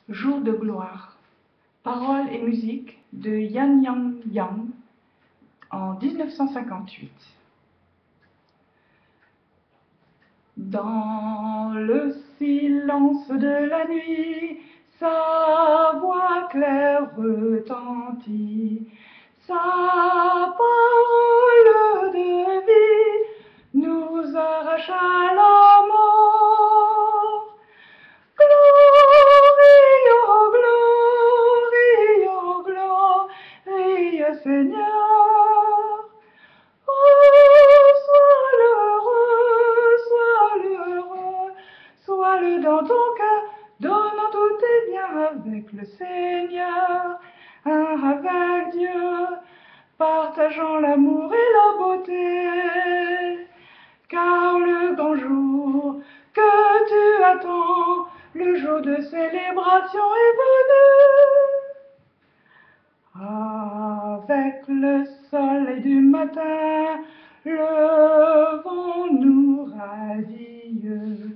Jour de gloire. Paroles et musique de Yan Yang Yang en 1958. Dans le silence de la nuit, sa voix claire retentit. Sa parole de vie nous arrache à la mort. Gloria, Seigneur. Sois-le dans ton cœur, donnant tous tes biens avec le Seigneur, avec Dieu, partageant l'amour et la beauté. Car le grand jour que tu attends, le jour de célébration est venu. Avec le soleil du matin, le vent nous raville.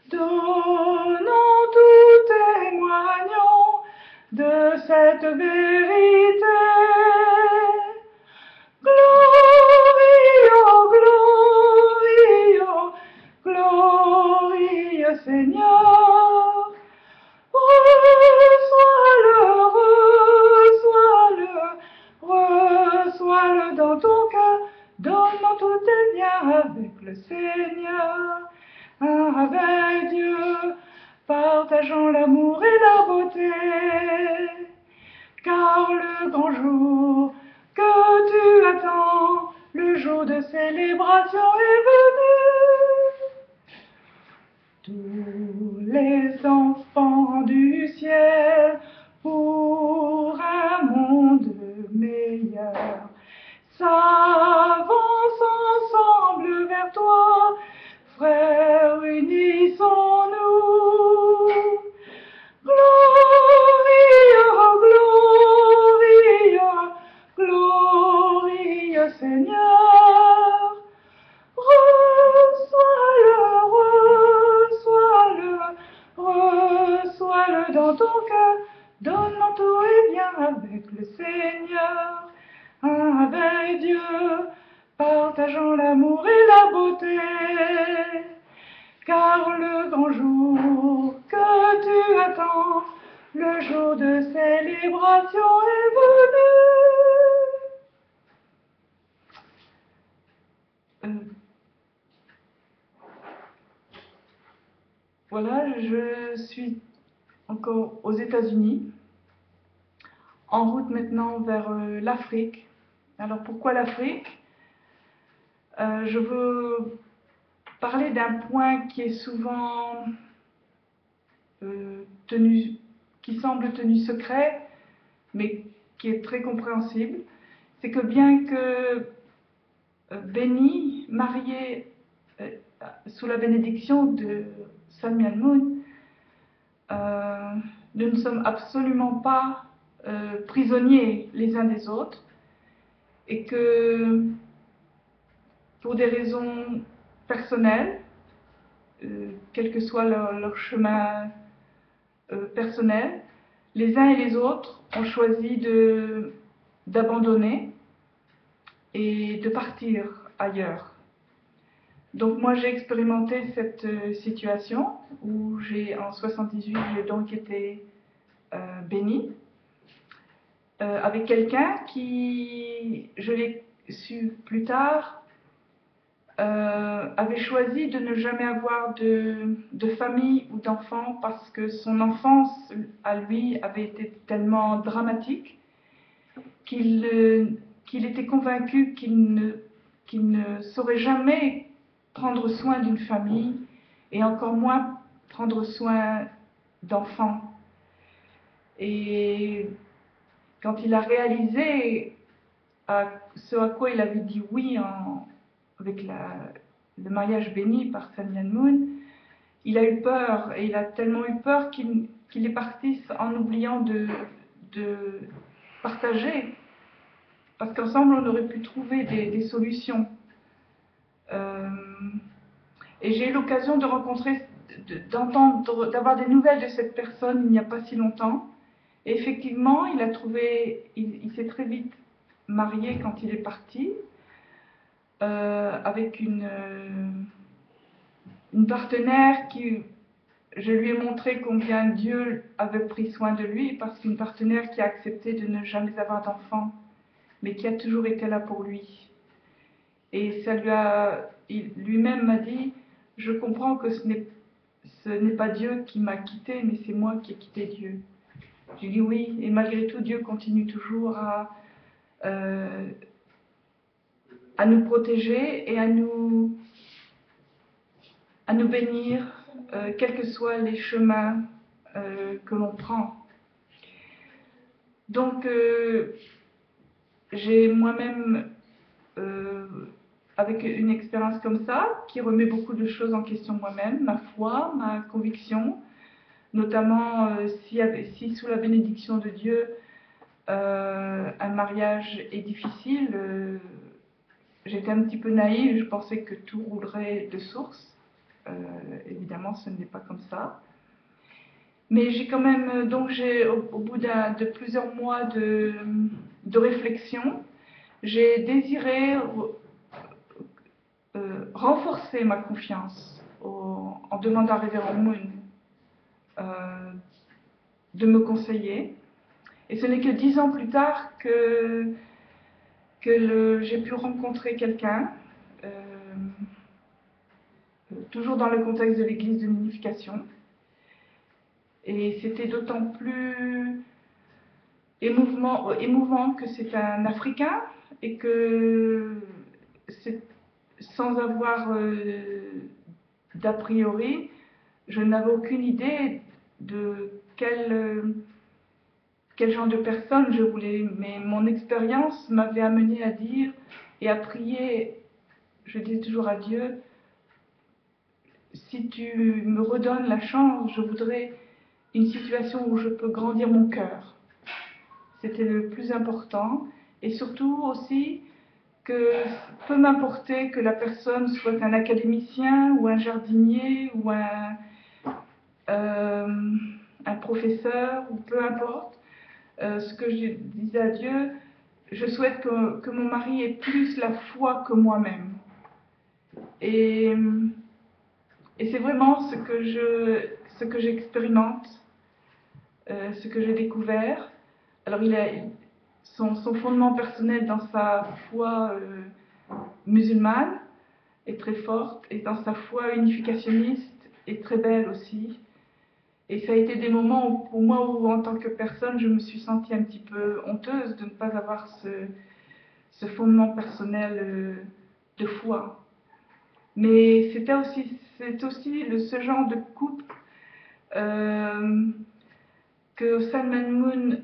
Donnons tout, témoignons de cette vérité. Gloria, Seigneur. Reçois-le dans ton cœur, donnant tous tes biens avec le Seigneur, avec Dieu, partageant l'amour et la beauté. Car le grand jour que tu attends, le jour de célébration est venu. Tous les enfants du ciel, pour un monde meilleur, s'avancent ensemble vers toi, frères, unissons-nous. Gloria, Seigneur. Reçois-le dans ton cœur, donnant tout et bien avec le Seigneur, avec Dieu, partageant l'amour et la beauté. Car le grand jour que tu attends, le jour de célébration est venu. Voilà, je suis encore aux États-Unis, en route maintenant vers l'Afrique. Alors pourquoi l'Afrique? Je veux parler d'un point qui est souvent qui semble tenu secret, mais qui est très compréhensible. C'est que bien que béni, marié sous la bénédiction de Sun Myung Moon, nous ne sommes absolument pas prisonniers les uns des autres, et que pour des raisons personnelles, quel que soit leur chemin personnel, les uns et les autres ont choisi d'abandonner et de partir ailleurs. Donc moi j'ai expérimenté cette situation où j'ai en 78 j'ai donc été bénie avec quelqu'un qui, je l'ai su plus tard, avait choisi de ne jamais avoir de famille ou d'enfant parce que son enfance à lui avait été tellement dramatique qu'il était convaincu qu'il ne saurait jamais prendre soin d'une famille et encore moins prendre soin d'enfants. Et quand il a réalisé ce à quoi il avait dit oui avec le mariage béni par Sun Myung Moon, il a eu peur, et il a tellement eu peur qu'il est parti en oubliant de partager, parce qu'ensemble on aurait pu trouver des solutions. Et j'ai eu l'occasion de rencontrer d'avoir des nouvelles de cette personne il n'y a pas si longtemps. Et effectivement, il s'est très vite marié quand il est parti, avec une partenaire qui, je lui ai montré combien Dieu avait pris soin de lui, parce qu'une partenaire qui a accepté de ne jamais avoir d'enfant, mais qui a toujours été là pour lui. Et lui-même m'a dit, je comprends que ce n'est pas Dieu qui m'a quitté, mais c'est moi qui ai quitté Dieu. J'ai dit oui, et malgré tout, Dieu continue toujours à nous protéger et à nous bénir, quels que soient les chemins que l'on prend. Donc, j'ai moi-même, avec une expérience comme ça, qui remet beaucoup de choses en question moi-même, ma foi, ma conviction, notamment si sous la bénédiction de Dieu, un mariage est difficile, j'étais un petit peu naïve, je pensais que tout roulerait de source. Évidemment, ce n'est pas comme ça. Mais j'ai quand même, donc au bout de plusieurs mois de réflexion, j'ai désiré renforcer ma confiance en demandant à Révérend Moon de me conseiller. Et ce n'est que 10 ans plus tard que j'ai pu rencontrer quelqu'un, toujours dans le contexte de l'église de l'unification. Et c'était d'autant plus émouvant que c'est un Africain et que sans avoir d'a priori, je n'avais aucune idée de quel genre de personne je voulais. Mais mon expérience m'avait amené à dire et à prier, je dis toujours à Dieu, si tu me redonnes la chance, je voudrais une situation où je peux grandir mon cœur. C'était le plus important. Et surtout aussi que peu m'importer que la personne soit un académicien ou un jardinier ou un professeur, ou peu importe. Ce que je disais à Dieu, je souhaite que mon mari ait plus la foi que moi-même. Et c'est vraiment ce que j'expérimente, ce que j'ai découvert. Alors il a son fondement personnel dans sa foi musulmane est très forte, et dans sa foi unificationniste est très belle aussi. Et ça a été des moments où, pour moi, où en tant que personne, je me suis sentie un petit peu honteuse de ne pas avoir ce fondement personnel de foi. Mais c'est aussi ce genre de couple que Salman Moon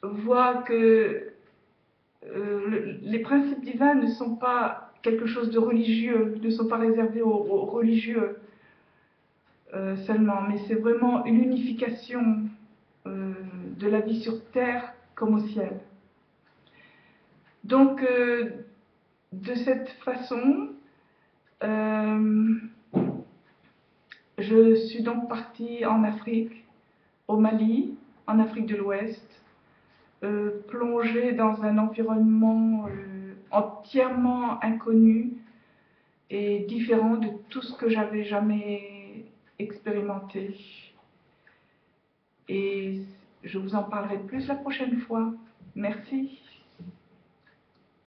voit que les principes divins ne sont pas quelque chose de religieux, ne sont pas réservés aux religieux seulement, mais c'est vraiment une unification de la vie sur terre comme au ciel. Donc, de cette façon, je suis donc partie en Afrique, au Mali, en Afrique de l'Ouest, plongée dans un environnement entièrement inconnu et différent de tout ce que j'avais jamais expérimenté. Et je vous en parlerai plus la prochaine fois. Merci.